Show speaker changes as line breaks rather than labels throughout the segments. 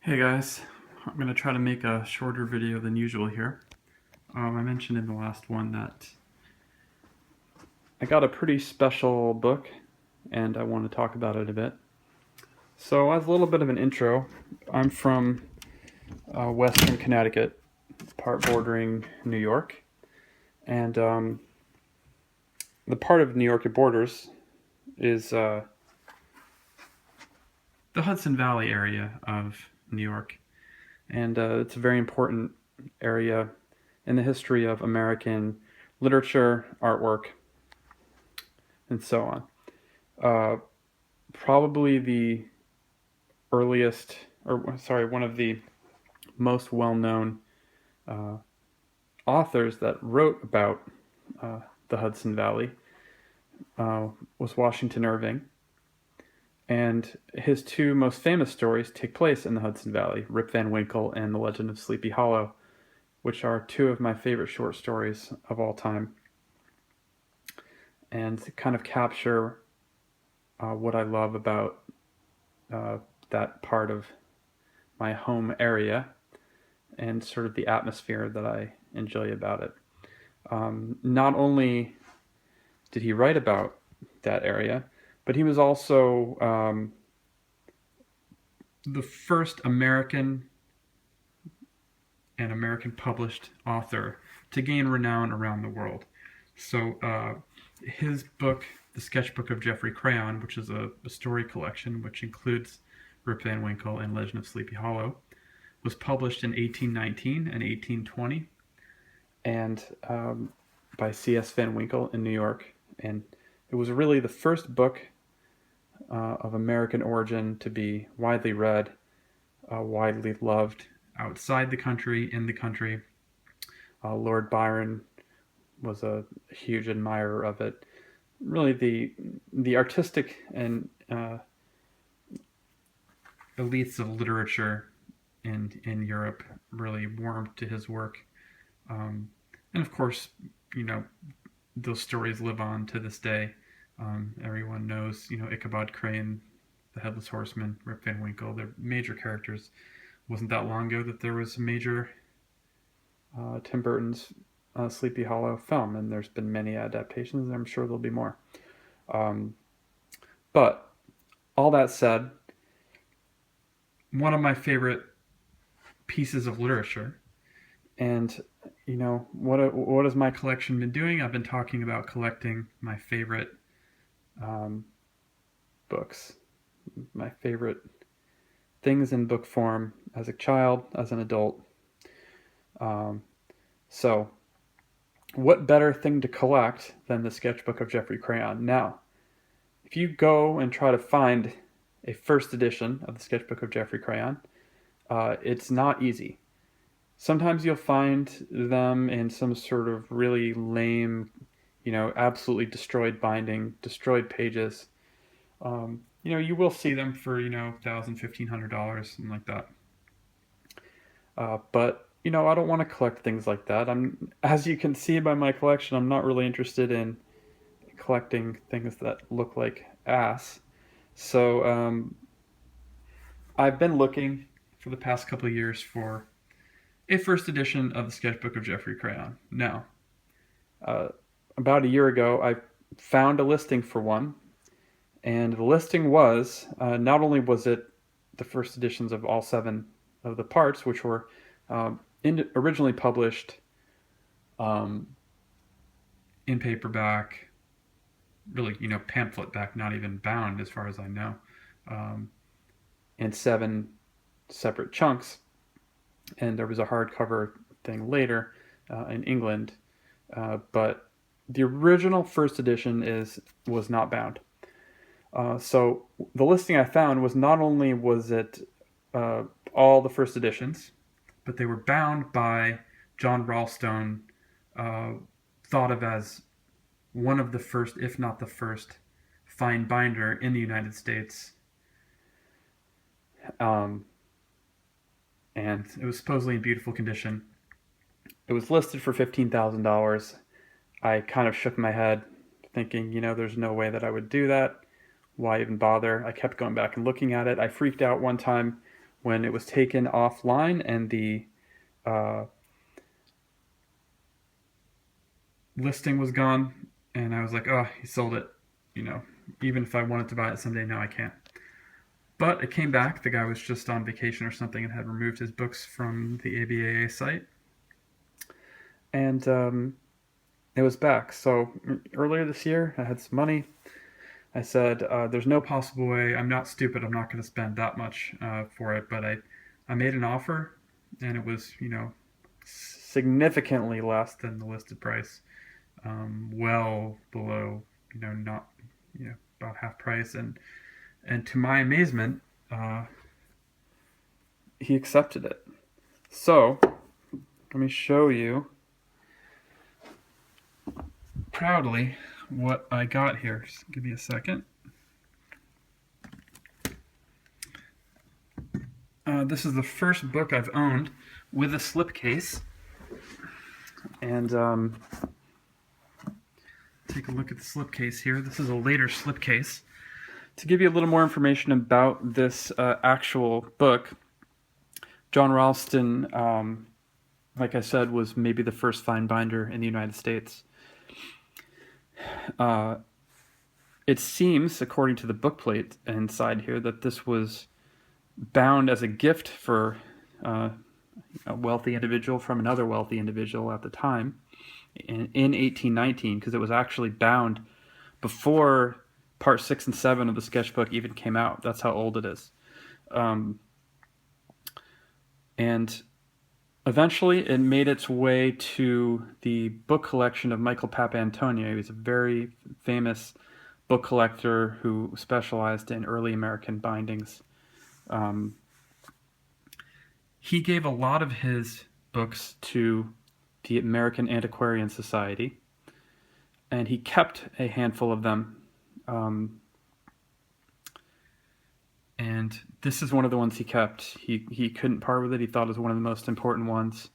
Hey guys, I'm going to try to make a shorter video than usual here. I mentioned in the last one that I got a pretty special book and I want to talk about it a bit. So as a little bit of an intro, I'm from Western Connecticut, part bordering New York, and the part of New York it borders is the Hudson Valley area of New York, and it's a very important area in the history of American literature, artwork, and so on. Uh, Probably the earliest, or sorry, one of the most well-known uh, authors that wrote about uh, the Hudson Valley uh, was Washington Irving, and his two most famous stories take place in the Hudson Valley: Rip Van Winkle and The Legend of Sleepy Hollow, which are two of my favorite short stories of all time, and kind of capture what I love about uh, that part of my home area and sort of the atmosphere that I enjoy about it. Not only did he write about that area, but he was also the first American and American published author to gain renown around the world. So his book, The Sketchbook of Geoffrey Crayon, which is a story collection which includes Rip Van Winkle and Legend of Sleepy Hollow, was published in 1819 and 1820, and by C.S. Van Winkle in New York. And it was really the first book of American origin to be widely read, widely loved outside the country, in the country. Lord Byron was a huge admirer of it. Really, the artistic and elites of literature in Europe really warmed to his work. And of course, you know, those stories live on to this day. Everyone knows, Ichabod Crane, the Headless Horseman, Rip Van Winkle. They're major characters. It wasn't that long ago that there was a major Tim Burton's Sleepy Hollow film, and there's been many adaptations, and I'm sure there'll be more. But all that said, one of my favorite pieces of literature, and what has my collection been doing? I've been talking about collecting my favorite books, my favorite things in book form as a child, as an adult. So what better thing to collect than the Sketchbook of Geoffrey Crayon? Now, if you go and try to find a first edition of the Sketchbook of Geoffrey Crayon, it's not easy. Sometimes you'll find them in some sort of really lame, absolutely destroyed binding, destroyed pages. You will see them for, $1,000, $1,500, something like that. But I don't want to collect things like that. As you can see by my collection, I'm not really interested in collecting things that look like ass. So I've been looking for the past couple of years for a first edition of the Sketchbook of Geoffrey Crayon. Now, about a year ago, I found a listing for one, and the listing was not only was it the first editions of all 7 of the parts, which were originally published in paperback, really, pamphlet back, not even bound as far as I know, in 7 separate chunks. And there was a hardcover thing later in England, but the original first edition was not bound. So the listing I found was not only was it all the first editions, but they were bound by John Roulstone, thought of as one of the first, if not the first, fine binder in the United States. And it was supposedly in beautiful condition. It was listed for $15,000. I kind of shook my head, thinking, there's no way that I would do that. Why even bother? I kept going back and looking at it. I freaked out one time when it was taken offline and the listing was gone, and I was like, oh, he sold it. Even if I wanted to buy it someday, now I can't. But it came back. The guy was just on vacation or something and had removed his books from the ABAA site. And it was back. So earlier this year, I had some money. I said, there's no possible way. I'm not stupid. I'm not going to spend that much for it. But I made an offer, and it was, significantly less than the listed price. Well below, not, about half price. And to my amazement, he accepted it. So, let me show you proudly what I got here. Just give me a second. This is the first book I've owned with a slipcase. And take a look at the slipcase here. This is a later slipcase. To give you a little more information about this actual book, John Roulstone, like I said, was maybe the first fine binder in the United States. It seems, according to the bookplate inside here, that this was bound as a gift for a wealthy individual from another wealthy individual at the time in 1819, because it was actually bound before Part 6 and 7 of the Sketchbook even came out. That's how old it is. And eventually it made its way to the book collection of Michael Papantonio. He was a very famous book collector who specialized in early American bindings. He gave a lot of his books to the American Antiquarian Society, and he kept a handful of them. And this is one of the ones he kept. He couldn't part with it. He thought it was one of the most important ones.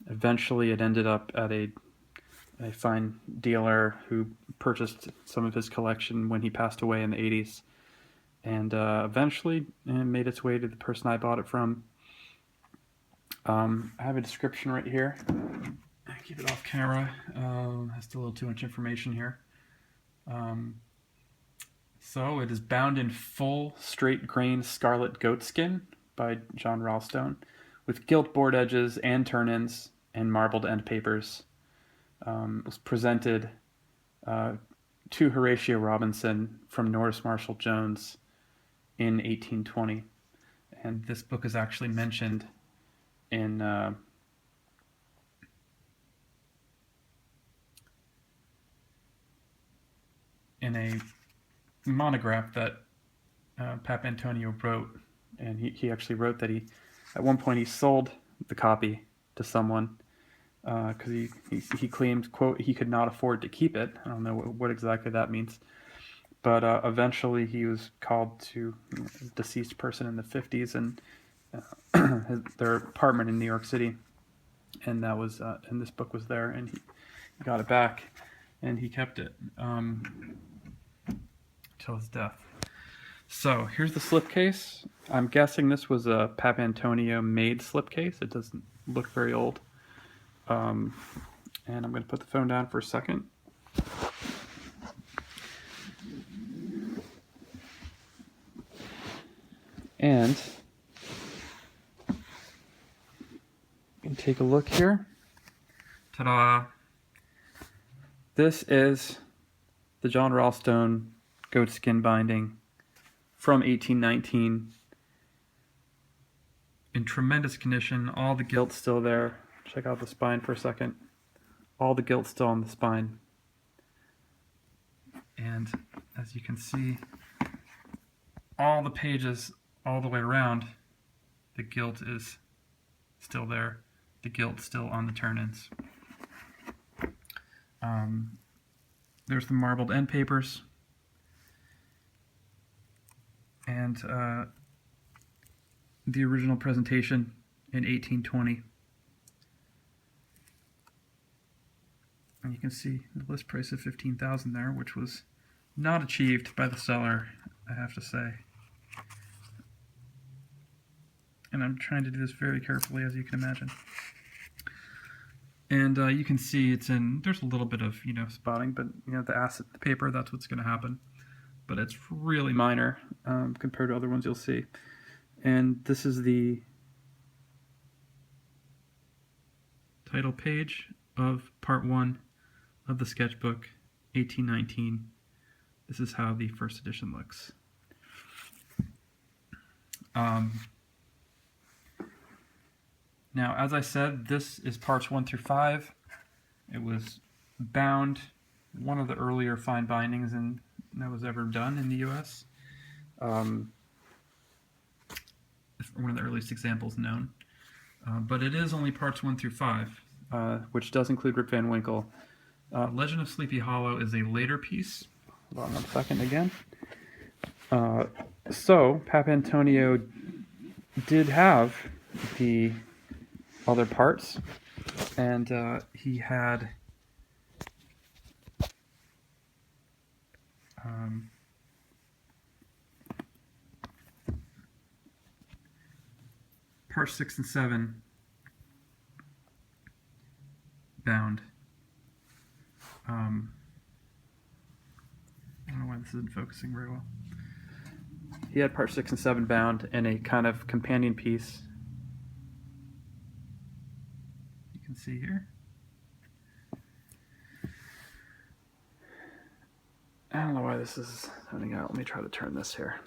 Eventually it ended up at a fine dealer who purchased some of his collection when he passed away in the 80s. And eventually it made its way to the person I bought it from. I have a description right here. I keep it off camera. Has still a little too much information here. So it is bound in full straight grain scarlet goatskin by John Roulstone, with gilt board edges and turn-ins and marbled end papers. It was presented to Horatio Robinson from Norris Marshall Jones in 1820. And this book is actually mentioned in a monograph that Papantonio wrote, and he actually wrote that at one point he sold the copy to someone because he claimed, quote, he could not afford to keep it. I don't know what exactly that means, but eventually he was called to a deceased person in the 50s and their apartment in New York City, and that was and this book was there, and he got it back and he kept it till his death. So here's the slipcase. I'm guessing this was a Papantonio made slipcase. It doesn't look very old. And I'm going to put the phone down for a second. And you can take a look here. Ta-da! This is the John Roulstone goatskin binding from 1819 in tremendous condition. All the gilt's still there. Check out the spine for a second. All the gilt's still on the spine. And as you can see, all the pages all the way around, the gilt is still there. The gilt's still on the turn-ins. There's the marbled end papers. And the original presentation in 1820. And you can see the list price of $15,000 there, which was not achieved by the seller, I have to say. and I'm trying to do this very carefully, as you can imagine. And you can see there's a little bit of, spotting, but, the paper, that's what's going to happen. But it's really minor compared to other ones you'll see. And this is the title page of part 1 of the sketchbook, 1819. This is how the first edition looks. Now, as I said, this is parts 1 through 5. It was bound, one of the earlier fine bindings that was ever done in the U.S. One of the earliest examples known. But it is only parts 1 through 5, which does include Rip Van Winkle. Legend of Sleepy Hollow is a later piece. Hold on 1 second again. So, Papantonio did have the other parts, and he had parts 6 and 7 bound. I don't know why this isn't focusing very well. He had part 6 and 7 bound in a kind of companion piece. You can see here. I don't know why this is turning out. Let me try to turn this here.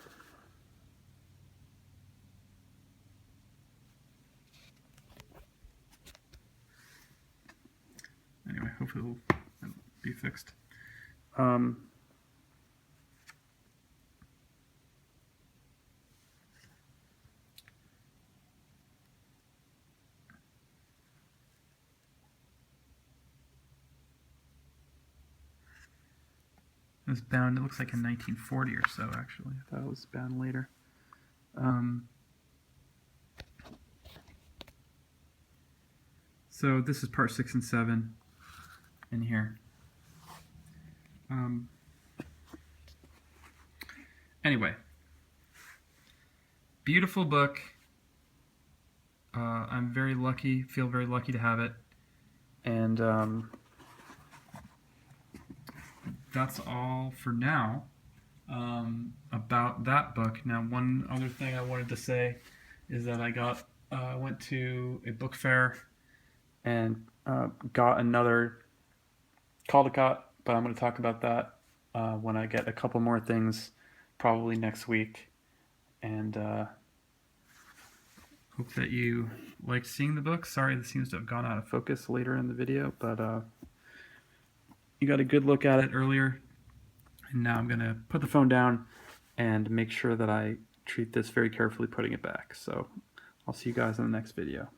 Anyway, hopefully it'll be fixed. It was bound, it looks like in 1940 or so, actually. I thought it was bound later. So this is part 6 and 7 in here. Anyway, beautiful book. I'm very lucky, feel very lucky to have it. And that's all for now about that book. Now, one other thing I wanted to say is that I went to a book fair and got another Caldecott, but I'm going to talk about that when I get a couple more things, probably next week. And hope that you liked seeing the book. Sorry, this seems to have gone out of focus later in the video, but you got a good look at it earlier. And now I'm going to put the phone down and make sure that I treat this very carefully putting it back. So I'll see you guys in the next video.